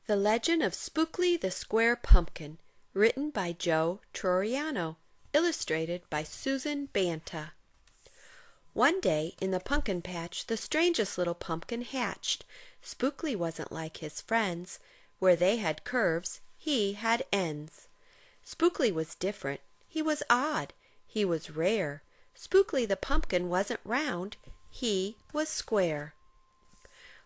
The Legend of Spookley the Square Pumpkin, written by Joe Troiano, illustrated by Susan Banta. One day in the pumpkin patch the strangest little pumpkin hatched. Spookley wasn't like his friends. Where they had curves, he had ends. Spookley was different. He was odd. He was rare. Spookley the pumpkin wasn't round. He was square.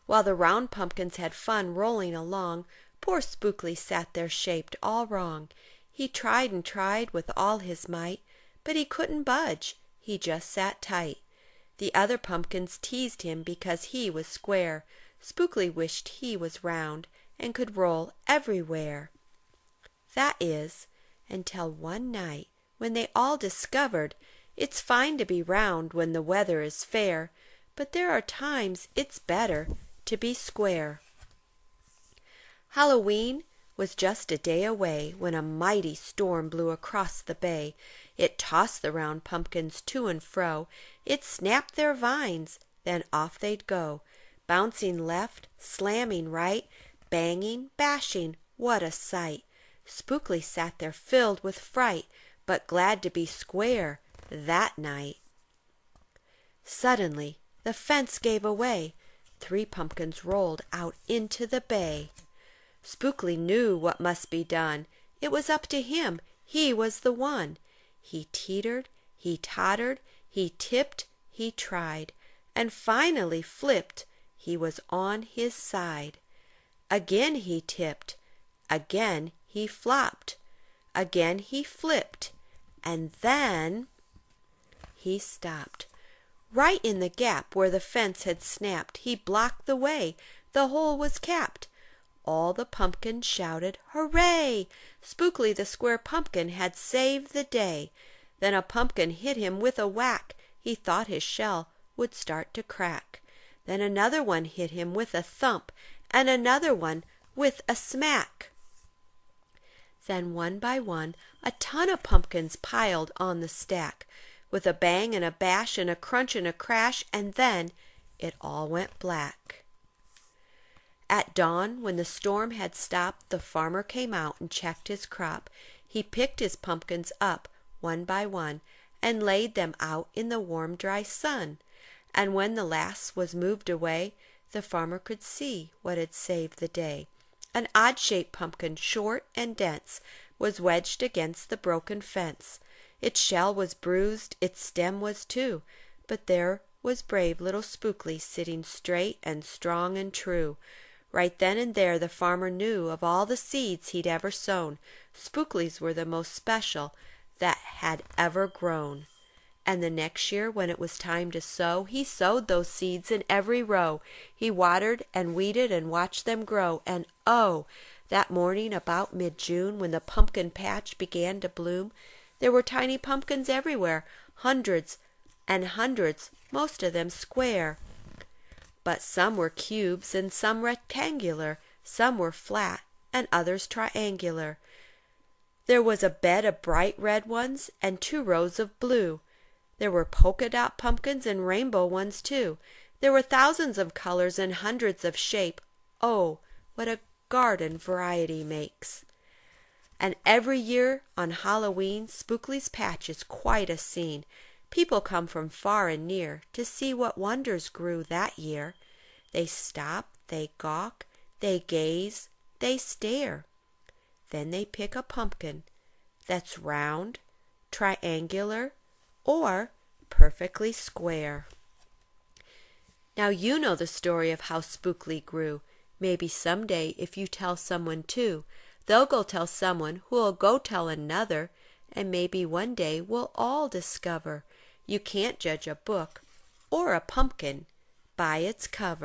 While the round pumpkins had fun rolling along, poor Spookley sat there shaped all wrong. He tried and tried with all his might, but he couldn't budge. He just sat tight. The other pumpkins teased him because he was square. Spookley wished he was round and could roll everywhere. That is, until one night when they all discovered it's fine to be round when the weather is fair, but there are times it's better to be square. Halloween was just a day away when a mighty storm blew across the bay. It tossed the round pumpkins to and fro. It snapped their vines, then off they'd go, bouncing left, slamming right, banging, bashing. What a sight! Spookley sat there filled with fright, but glad to be square that night. Suddenly the fence gave away. 3 pumpkins rolled out into the bay. Spookley knew what must be done. It was up to him. He was the one. He teetered, he tottered, he tipped, he tried, and finally flipped. He was on his side. Again he tipped. Again he flopped. Again he flipped. And then he stopped. Right in the gap where the fence had snapped, he blocked the way. The hole was capped. All the pumpkins shouted, "Hooray!" Spookley the square pumpkin had saved the day. Then a pumpkin hit him with a whack. He thought his shell would start to crack. Then another one hit him with a thump, and another one with a smack. Then one by one a ton of pumpkins piled on the stack, with a bang and a bash and a crunch and a crash, and then it all went black. At dawn, when the storm had stopped, the farmer came out and checked his crop. He picked his pumpkins up one by one and laid them out in the warm, dry sun. And when the last was moved away, the farmer could see what had saved the day. An odd-shaped pumpkin, short and dense, was wedged against the broken fence. Its shell was bruised, its stem was too, but there was brave little Spookley sitting straight and strong and true. Right then and there the farmer knew of all the seeds he'd ever sown, Spookley's were the most special that had ever grown. And the next year when it was time to sow, he sowed those seeds in every row. He watered and weeded and watched them grow, and oh, that morning about mid-June when the pumpkin patch began to bloom, there were tiny pumpkins everywhere, hundreds and hundreds, most of them square. But some were cubes and some rectangular, some were flat and others triangular. There was a bed of bright red ones and 2 rows of blue. There were polka-dot pumpkins and rainbow ones too. There were thousands of colors and hundreds of shape. Oh, what a garden variety makes! And every year on Halloween, Spookley's patch is quite a scene. People come from far and near to see what wonders grew that year. They stop, they gawk, they gaze, they stare. Then they pick a pumpkin that's round, triangular, or perfectly square. Now you know the story of how Spookley grew. Maybe someday if you tell someone too, they'll go tell someone who'll go tell another, and maybe one day we'll all discover you can't judge a book or a pumpkin by its cover.